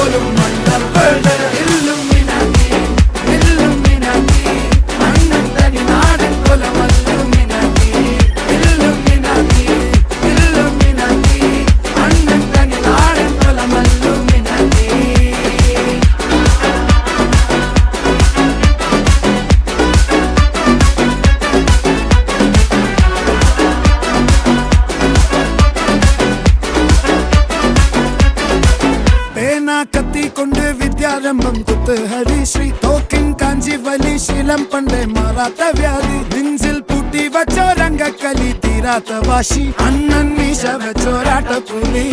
പോലും മണ്ടപ്പേട് Illuminati Illuminati അണ്ണൻ തനി നാടൻ കൊലമല്ലുമിനാറ്റി ഇല്ലുമിനാറ്റി ഇല്ലുമിനാറ്റി അണ്ണൻ തനി നാടൻ കൊലമല്ലുമിനാറ്റി. കത്തി കൊണ്ട് വിദ്യാരംഭം കുത്ത് ഹരിശ്രീ തോക്കിൻ കാഞ്ചി വലി ശീലം പണ്ടേ മാറാത്ത വ്യാധി നെഞ്ചിൽ പൂട്ടി വച്ചോരംഗക്കലി തീരാത്ത വാശി അണ്ണൻ മീശ വെച്ചോരാട്ട പുലി